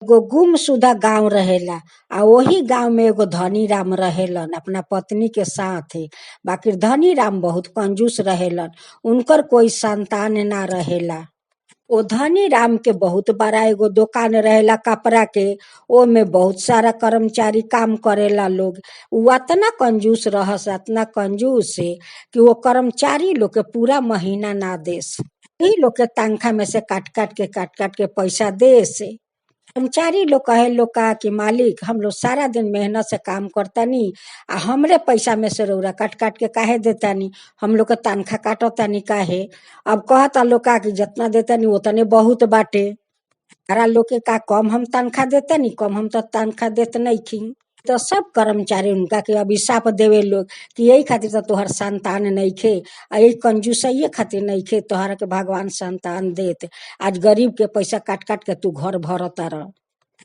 एगो गुमसुदा गांव रहेला। आ वही गांव में एगो धनी राम रहेलन अपना पत्नी के साथ। बाकी धनी राम बहुत कंजूस रहेलन, उनकर कोई संतान ना रहेला। ओ धनी राम के बहुत बड़ा एगो दुकान रहेला कपड़ा के। ओ में बहुत सारा कर्मचारी काम करेला लोग। उ अतना कंजूस रहस, अतना कंजूस है कि वो कर्मचारी लोग के पूरा महीना ना देस। यही लोग के तनखा में से काट काट के पैसा देस। कर्मचारी लोग कहे लोग का कि मालिक हम लोग सारा दिन मेहनत से काम करतानी आ हमरे पैसा में से रौरा काट काट के काहे देतानी, हम लोग का तनखा काटतानी काहे। अब कहता लोग का कि जितना देतानी उतने बहुत बाटे, सारा लोग के का कम हम तनखा देतानी, कम हम तो तनखा देत नहीं खी। तो सब कर्मचारी उनका के अभिशाप देवे लोग कि यही खातिर तो तोहर संतान नहीं खे, आ यही कंजूसइये खातिर नहीं खे तोहरा के भगवान संतान देत। आज गरीब के पैसा काट काट के तू घर भरता रह।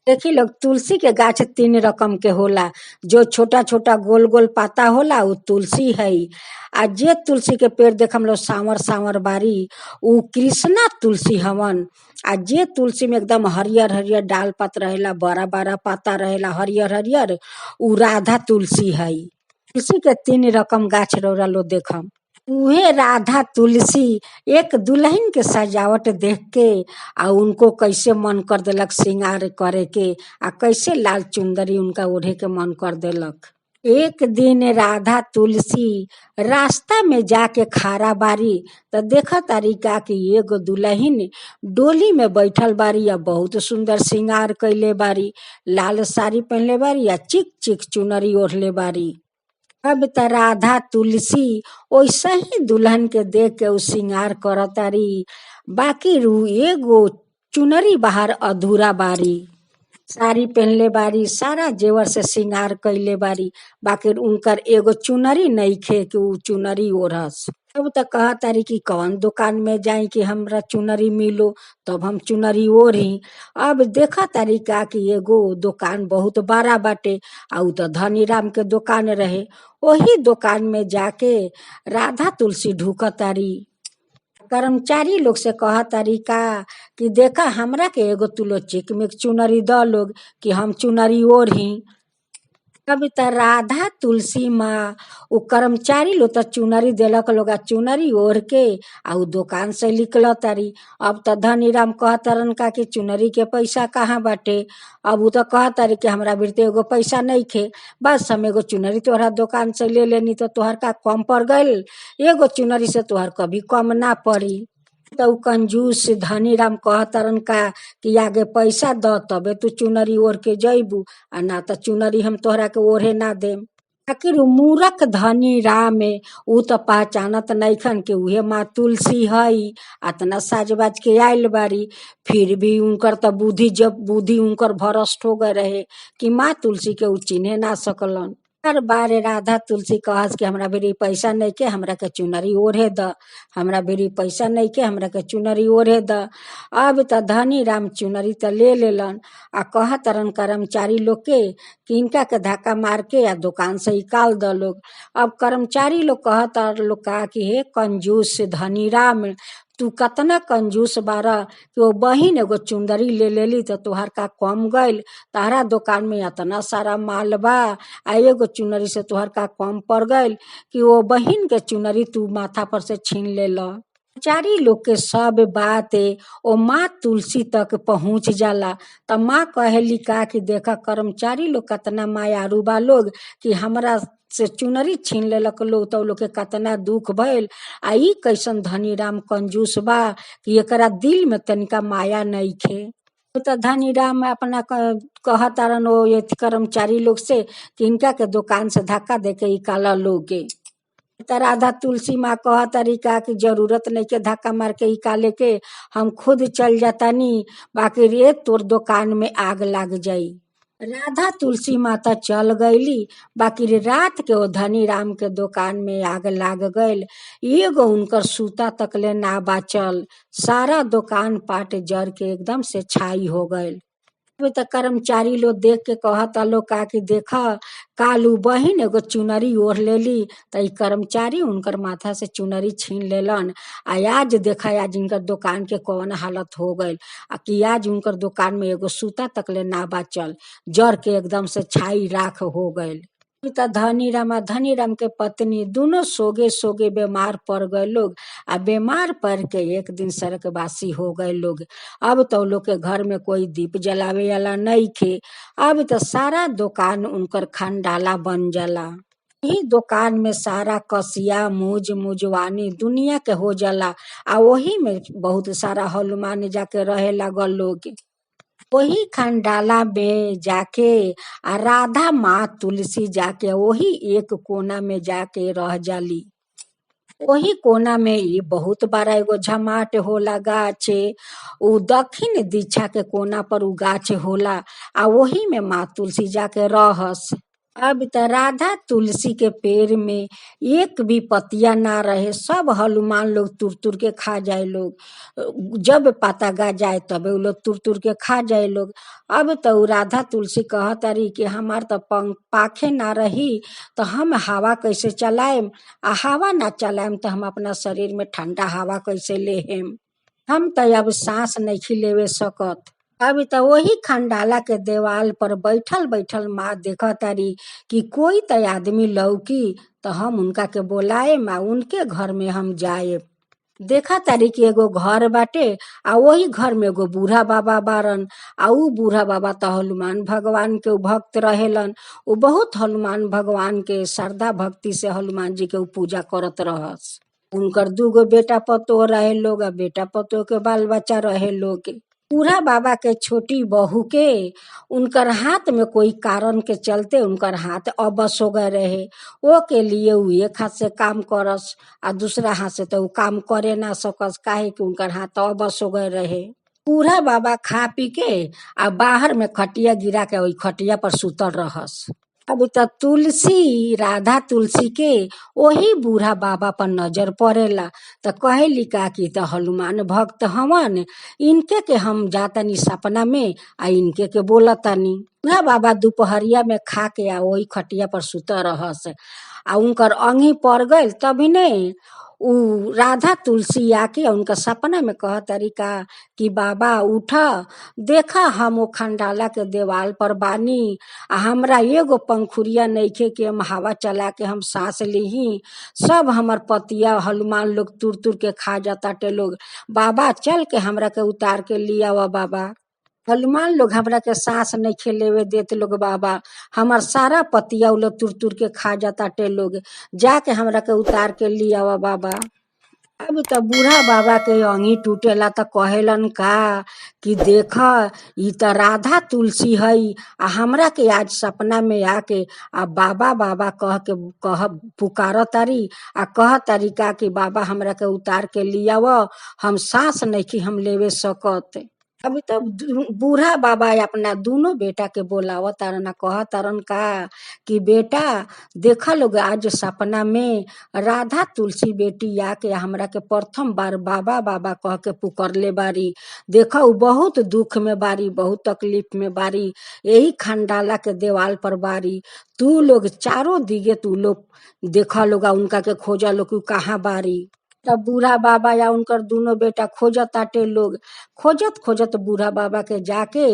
देखी लोग तुलसी के गाछ 3 रकम के होला। जो छोटा छोटा गोल गोल पाता होला वो तुलसी है। आ जे तुलसी के पेड़ देख हम लोग सांवर सांवर बारी उ कृष्णा तुलसी हवन। आ जे तुलसी में एकदम हरियर हरियर डाल पात रहेला, बड़ा बड़ा पाता रहेला हरियर हरियर, उ राधा तुलसी है। तुलसी के 3 रकम गाछ रौरा लो देखम। उहे राधा तुलसी एक दुल्हन के सजावट देख के आ उनको कैसे मन कर देलक श्रृंगार करे के, आ कैसे लाल चुंदरी उनका ओढ़े के मन कर देलक। एक दिन राधा तुलसी रास्ता में जाके खारा बारी तो देखा तारी का कि एगो दुल्हन डोली में बैठल बारी या बहुत सुंदर श्रृंगार कैले बारी, लाल साड़ी पहनले बारी या चिक चिक चुनरी ओढ़ले बारी। अब त राधा तुलसी वैसे ही दुल्हन के देख के उ श्रृंगार करतारी। बाकी रू एगो चुनरी बाहर अधूरा बारी, साड़ी पहनले बारी, सारा जेवर से श्रृंगार कैले बारी, बाकी उनकर एगो चुनरी नहीं खे कि उ चुनरी ओढ़स। तब तक कहा तारी कि कौन दुकान में जाई कि हमरा चुनरी मिलो, तब हम चुनरी ओढ़ी। अब देखा तारी का कि एगो दुकान बहुत बड़ा बाटे, आ उ तो धनी राम के दुकान रहे। वही दुकान में जाके राधा तुलसी ढूक तारी। कर्मचारी लोग से कहा तारी का कि देखा हमरा के एगो तुलो चिकमिक चुनरी द लोग कि हम चुनरी ओढ़ी। तब त राधा तुलसी माँ उ कर्मचारी लो त चुनरी देलक लोग, चुनरी ओढ़ के आ उ दुकान से निकल तारी। अब त धनी राम कहतरन का कि चुनरी के पैसा कहाँ बाटे। अब उ तो कहतारी कि हमरा बिरते एगो पैसा नहीं खे, बस हम एगो चुनरी तोहरा दुकान से ले लेनी तो तोहर का कम पड़ गइल, एगो चुनरी से तोहर कभी कम ना पड़ी। तो उ कंजूस धनी राम कहतरन का कि आगे पैसा द तबे तू चुनरी ओढ़ के जइबू, आ ना तो चुनरी हम तोहरा के ओढ़े ना देम। आखिर उ मूरख धनी राम उ तो पहचानत नइखन कि उहे माँ तुलसी हई। अतना साजबाज के आइल बारी, फिर भी उनकर तो बुद्धि उनकर भ्रष्ट हो गए रहे कि माँ तुलसी के उ चिन्हे ना सकलन। हर बार राधा तुलसी कहस कि हमरा बेरी पैसा नहीं के हमरा के चुनरी ओढ़े द, हमरा बेरी पैसा नहीं के हमरा के चुनरी ओढ़े द। अब त धनी राम चुनरी त ले लेलन आ कहतरन कर्मचारी लोग के कि इनका के धक्का मार के या दुकान से निकाल द लोग। अब कर्मचारी लोग कहतर लोग का कि हे कंजूस धनी राम, तू कतना कंजूस बारा कि वो बहिन एगो चुंदरी ले लेली तो तोहार का कम गइल, तारा दुकान में इतना सारा माल बा आ एगो चुनरी से तोहार का कम पड़ गइल कि वो बहिन के चुनरी तू माथा पर से छीन ले ला। कर्मचारी लोग के सब बात ओ माँ तुलसी तक पहुँच जाला। त माँ कहेली का कि देखा कर्मचारी लोग कतना मायारू बा लोग कि हमरा से चुनरी छीन लेलक लोग, तो लोग के कतना दुख भइल। आ ई कैसन धनी राम कंजूस बा कि एकरा दिल में तनिका माया नहीं खे। तो धनी राम अपना कहतारन ओ ये कर्मचारी लोग से कि इनका के दुकान से धक्का दे के निकाला लोगे। त राधा तुलसी माँ कह तरीका की जरूरत नहीं के धक्का मार के निकाले के, हम खुद चल जातानी, बाकी रे तोर दुकान में आग लग जाई। राधा तुलसी माता चल गईली, बाकी रे रात के वो धनी राम के दुकान में आग लाग गईल। एगो उनकर सूता तकले ना बाचल, सारा दुकान पाट जर के एकदम से छाई हो गईल। अभी तक कर्मचारी लोग देख के कहता लोग का कि देख कालू बहिन एगो चुनरी ओढ़ लेली। त ई कर्मचारी उनकर माथा से चुनरी छीन लेलन। आ आज देखा आज इनकर दुकान के कौन हालत हो गईल। आ कि आज उनकर दुकान में एगो सूता तकले ना बाचल, जर के एकदम से छाई राख हो गईल। त धनी राम के पत्नी दोनों सोगे सोगे बीमार पड़ गए लोग। आ बीमार पड़ के एक दिन स्वर्गवासी हो गए लोग। अब तो लोग के घर में कोई दीप जलावे वाला नहीं खे। अब तो सारा दुकान उनकर खंडाला बन जाला। ही दुकान में सारा कसिया मुजवानी दुनिया के हो जाला। आ वही में बहुत सारा हनुमान जाके रहे लागल लोग। वही खंडाला में जाके आ राधा माँ तुलसी जाके वही एक कोना में जाके रह जाली। वही कोना में ही बहुत बड़ा एगो झमाट होला गाछ। उ दक्षिण दिशा के कोना पर उ गाछ होला। आ वही में माँ तुलसी जाके रहस। अब त राधा तुलसी के पेड़ में एक भी पतिया ना रहे, सब हनुमान लोग तुर तुर के खा जाए लोग। जब पाता गा जाए तब उ लोग तुर तुर के खा जाए लोग। अब तो उ राधा तुलसी कहतरी कि हमार तो पाखे ना रही तो हम हवा कैसे चलाएम। आ हवा ना चलाएम तो हम अपना शरीर में ठंडा हवा कैसे लेहेम। हम तो अब सांस नहीं लेवे सकत। अभी तो वही खंडाला के देवाल पर बैठल बैठल माँ देखा तारी कि कोई तो आदमी लौकी तो हम उनका के बोलाए माँ उनके घर में हम जाए। देखा तारी कि एगो घर बाटे। आ वही घर में एगो बूढ़ा बाबा बारन। आ उ बूढ़ा बाबा तो हनुमान भगवान के भक्त रहेलन। उ बहुत हनुमान भगवान के श्रद्धा भक्ति से हनुमान जी के उ पूजा करत रहस। उनकर दूगो बेटा पतोह रहे लोग। बेटा पतोह के बाल बच्चा रहे लोग। बूढ़ा बाबा के छोटी बहू के उनकर हाथ में कोई कारण के चलते उनकर हाथ अबस हो गए रहे। वो के लिए उ एक हाथ से काम करस आ दूसरा हाथ से तो उ काम करे ना सकस, काहे कि उनकर हाथ अबस हो गए रहे। बूढ़ा बाबा खा पी के आ बाहर में खटिया गिरा के वही खटिया पर सुतल रहस। अब त तुलसी राधा तुलसी के वही बूढ़ा बाबा पर नजर पड़ेला। त कहेली का कि त हनुमान भक्त हवन, इनके के हम जातनी सपना में आ इनके के बोलतानी। बूढ़ा बाबा दोपहरिया में खा के आ वही खटिया पर सुत रहस। आ उनकर अंगी पड़ गईल तभी नहीं उ राधा तुलसी आके उनका सपना में कहतरी का कि बाबा उठ, देखा हम वो खंडाला के देवाल पर बानी। आ हमरा एगो पंखुरिया नइखे कि हम हवा चला के हम सांस लीही। सब हमर पतिया हनुमान लोग तुर तुर के खा जाताटे लोग। बाबा चल के हमरा के उतार के लिया वा बाबा। हनुमान लोग हमरा के सांस नइखे लेवे देत लोग बाबा। हमार सारा पतिया उ लोग तुर तुर के खा जाताटे लोग। जाके हमरा के उतार के लिया वा बाबा। अब त बूढ़ा बाबा के अंगी टूटेला त कहेलन का कि देख ई त राधा तुलसी हई। आ हमरा के आज सपना में आके आ बाबा बाबा कह पुकार तारी आ कह तारी का कि बाबा हमरा के उतार के लियाव, हम सांस नहीं हम लेवे सकत। अभी तब बूढ़ा बाबा अपना दोनों बेटा के बोलाव तारन, कह तारन का कि बेटा देखा लोग आज सपना में राधा तुलसी बेटी आके हमरा के प्रथम बार बाबा बाबा कह के पुकारले बारी। देखा उ बहुत दुख में बारी, बहुत तकलीफ में बारी, यही खंडाला के देवाल पर बारी। तू लोग चारों दिगे तू लोग देखा लोग उनका के खोजा लोग कहाँ बारी। तब बूढ़ा बाबा या उनकर दोनों बेटा खोजत आटे लोग। खोजत खोजत बूढ़ा बाबा के जाके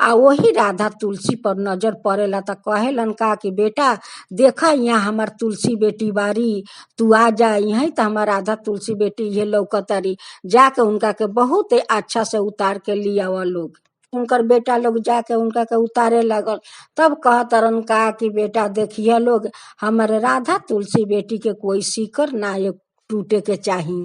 आ वही राधा तुलसी पर नजर पड़ेला त कहेलन का कि बेटा देखा यहाँ हमार तुलसी बेटी बारी, तू आ जा यहीं त हमार राधा तुलसी बेटी ये लौकतारी। जाके उनका के बहुत अच्छा से उतार के लिया वा लोग। उनकर बेटा लोग जाके उनका के उतारे लगल। तब कहतरन का कि बेटा देखिए लोग हमारे राधा तुलसी बेटी के कोई सीकर ना टूटे के चाही।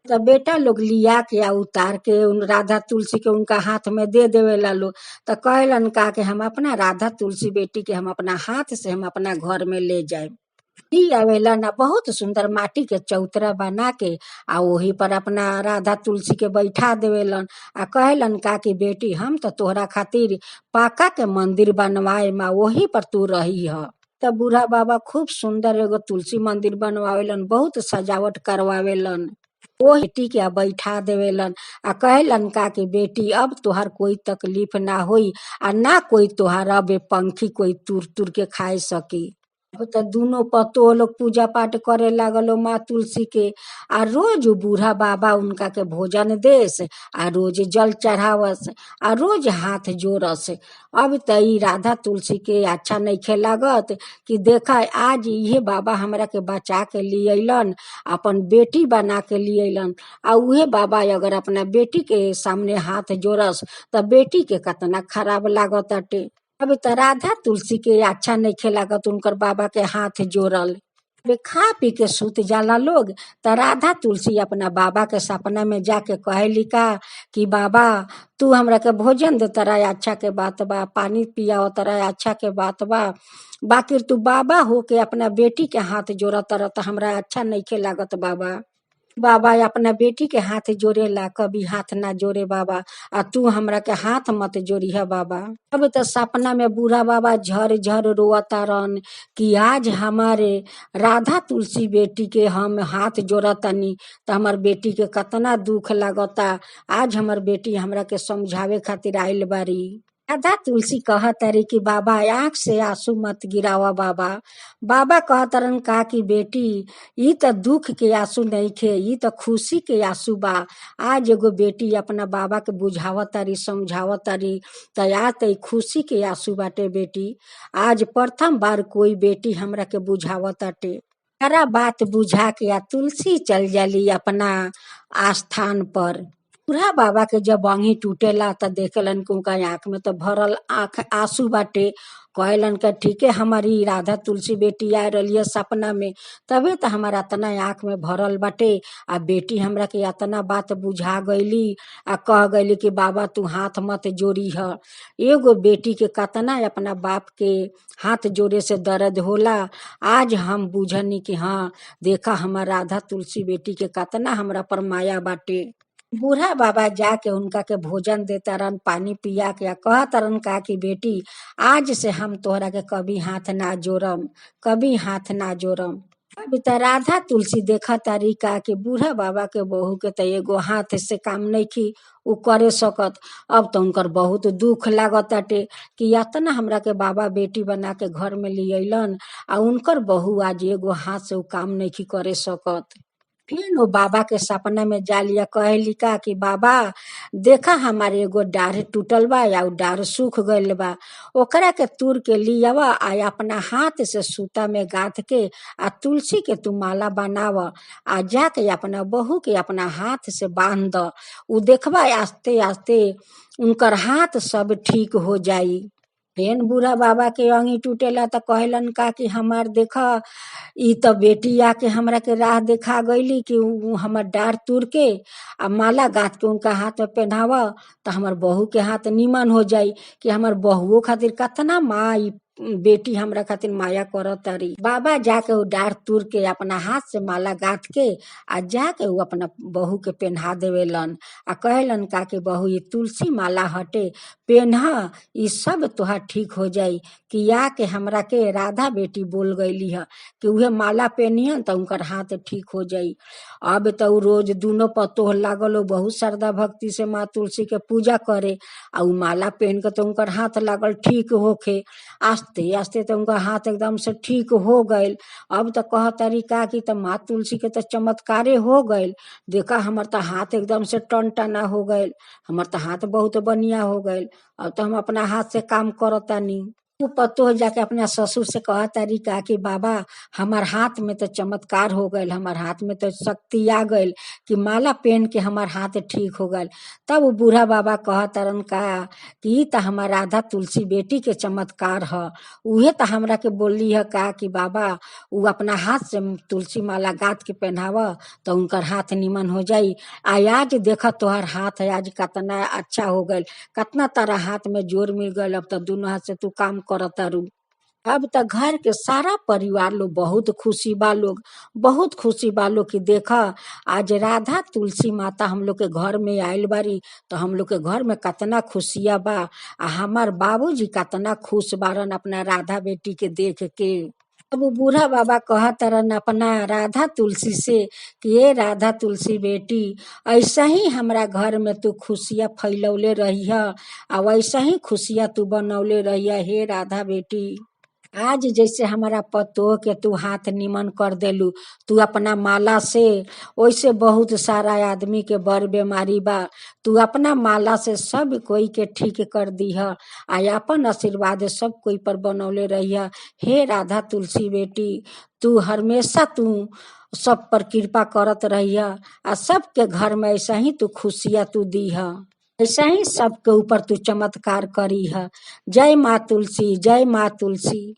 तो बेटा लोग लिया के आ उतार के उन राधा तुलसी के उनका हाथ में दे देवेला लोग। तो कहलन का कि हम अपना राधा तुलसी बेटी के हम अपना हाथ से हम अपना घर में ले जाए। ही आवेला ना बहुत सुंदर माटी के चौतरा बना के आ वही पर अपना राधा तुलसी के बैठा देवेलन। आ कहलन का कि बेटी हम तो तोहरा खातिर पाका के मंदिर बनवाए मा वही पर तू रही है। तब बूढ़ा बाबा खूब सुंदर एगो तुलसी मंदिर बनवावेलन, बहुत सजावट करवावेलन। वो बेटी के बैठा देवेलन आ कहेलन का कि बेटी अब तोहार कोई तकलीफ ना होई आ ना कोई तोहार अब पंखी कोई तुर तुर के खाए सकी। अब तो दोनों पतो लोग पूजा पाठ करे लागलो माँ तुलसी के। आ रोज उ बूढ़ा बाबा उनका के भोजन देस आ रोज जल चढ़ावस आ रोज हाथ जोड़स। अब त ई राधा तुलसी के अच्छा नइखे लागत कि देखा आज ये बाबा हमरा के बचा के लियलन, अपन बेटी बना के लियलन। आ उहे बाबा अगर अपना बेटी के सामने हाथ जोड़स त बेटी के कतना खराब लागताटे। अब त राधा तुलसी के अच्छा नइखे लागत उनकर बाबा के हाथ जोड़ल। वे खा पी के सुत जाला लोग त राधा तुलसी अपना बाबा के सपना में जाके कहेली का कि बाबा तू हमरा के भोजन दे तरा अच्छा के बात बा, पानी पिया तरा अच्छा के बात बा, बाकी तू बाबा हो के अपना बेटी के हाथ जोड़ा तरा त हमरा अच्छा नइखे लागत बाबा। बाबा अपना बेटी के हाथ जोड़ेला कभी हाथ ना जोड़े बाबा, आ तू हमरा के हाथ मत जोड़ी है बाबा। अब तो सपना में बूढ़ा बाबा झर झर रोता रन कि आज हमारे राधा तुलसी बेटी के हम हाथ जोड़तनी तो हमार बेटी के कतना दुख लागता। आज हमार बेटी हमरा के समझावे खातिर आइल बारी। राधा तुलसी कहतरी कि बाबा आँख से आंसू मत गिरावा बाबा। बाबा कहतरन का कि बेटी ई त दुख के आंसू नइखे, ई त खुशी के आंसू बा। आज एगो बेटी अपना बाबा के बुझावतारी समझावतारी त आज त खुशी के आंसू बाटे बेटी। आज प्रथम बार कोई बेटी हमरा के बुझावताटे। सारा बात बुझा के तुलसी चल जाली अपना आस्थान पर। बूढ़ा बाबा के जब अंगी टूटेला त देखेलन कि उनका आँख में तो भरल आँख आंसू बाटे। कहलन का ठीक है हमारी राधा तुलसी बेटी आ रही है सपना में, तबे तो हमारा इतना आँख में भरल बाटे। आ बेटी हमरा के इतना बात बुझा गईली आ कह गईली कि बाबा तू हाथ मत जोड़ी है। एगो बेटी के कतना अपना बाप के हाथ जोड़े से दर्द होला। आज हम बुझनी कि हाँ देखा हमार राधा तुलसी बेटी के कतना हमरा पर माया बाटे। बूढ़ा बाबा जाके उनका के भोजन देता रन, पानी पिया के कहता रन का कि बेटी आज से हम तोहरा के कभी हाथ ना जोड़म, कभी हाथ ना जोड़म। अभी त राधा तुलसी देखा तारी का कि बूढ़ा बाबा के बहू के त एगो हाथ से काम नहीं की उ करे सकत। अब तो उनकर बहुत दुख लागताटे कि इतना हमरा के बाबा बेटी बना के घर में लियलन आ उनकर बहू आज एगो हाथ से उ काम नहीं की करे सकत। फिर वो बाबा के सपना में जालिया कहली का कि बाबा देखा हमारे एगो डाढ़ टूटल बा या डाढ़ सूख गइल बा, ओकरा के तूर के लियावा आ अपना हाथ से सूता में गाथ के आ तुलसी के तू माला बनाव आ जाके अपना बहू के अपना हाथ से बांध द। उ देखबा आस्ते आस्ते उनकर हाथ सब ठीक हो जाई। फेन बूढ़ा बाबा के अंगी टूटेला त कहलन का कि हमार देखा ई त बेटी आके हमरा के राह देखा गईली कि हमर डार तूर के आ माला गाथ के उनका हाथ में पहनावा त हमर बहू के हाथ निमन हो जाई। कि हमर बहुओ खातिर कतना माँ ई बेटी हमरा खातिर माया करत तारी। बाबा जाके वो डार तूर के अपना हाथ से माला गाथ के आ जाके वो अपना बहू के पहना देवेलन आ कहलन का कि बहू ये तुलसी माला हटे पेन्हा, ई सब तोहार ठीक हो जाई। कि आके हमरा के राधा बेटी बोल गईली है कि उहे माला पहनियन त उनकर हाथ ठीक हो जाई। अब तो रोज दोनों पतोह लागल बहुत श्रद्धा भक्ति से माँ तुलसी के पूजा करे आ उ माला पहन के तो उनकर हाथ लागल ठीक होखे। आस्ते आस्ते तो उनका हाथ एकदम से ठीक हो गईल। अब तो कह तरीका की तो माँ तुलसी के तो चमत्कारे हो गईल। देखा हमर तो हाथ एकदम से टन टना हो गईल, हमर तो हाथ बहुत बढ़िया हो गईल। अब तो हम अपना हाथ से काम करतानी। उ पतो जाके अपना ससुर से कह तरीका कि बाबा हमार हाथ में तो चमत्कार हो गईल, हमार हाथ में तो शक्ति आ गईल कि माला पहन के हमार हाथ ठीक हो गईल। तब वो बूढ़ा बाबा कह तरन का कि ई त हमार राधा तुलसी बेटी के चमत्कार ह। उहे त हमरा के बोली है का कि बाबा उ अपना हाथ से तुलसी माला गाथ के पहनावा तो उनकर हाथ निमन हो जाई। आज देखा तोहर हाथ आज कतना अच्छा हो गईल, कतना तारा हाथ में जोर मिल गईल। अब तो दोनों हाथ से तू काम करतारू। अब त घर के सारा परिवार लोग बहुत खुशी बा लोग, बहुत खुशी बा लोग कि देखा आज राधा तुलसी माता हम लोग के घर में आयल बारी तो हम लोग के घर में कतना खुशिया बा। आ हमार बाबूजी कतना खुश बारन अपना राधा बेटी के देख के। अब वो बूढ़ा बाबा कहत रन अपना राधा तुलसी से कि ये राधा तुलसी बेटी, ऐसा ही हमरा घर में तू खुशियाँ फैलौले रहिया, आ वैसा ही खुशियाँ तू बनौले रहिया हे राधा बेटी। आज जैसे हमारा पतोह के तू हाथ निमन कर देलू, तू अपना माला से, वैसे बहुत सारा आदमी के बड़ बीमारी बा, तू अपना माला से सब कोई के ठीक कर दीह, आ अपन आशीर्वाद सब कोई पर बनौले रहिया हे राधा तुलसी बेटी। तू हमेशा तू सब पर कृपा करत रहिया, आ सबके घर में ऐसा ही तू खुशियाँ तू दीह, ऐसा ही सबके ऊपर तू चमत्कार करी है। जय माँ तुलसी, जय माँ तुलसी।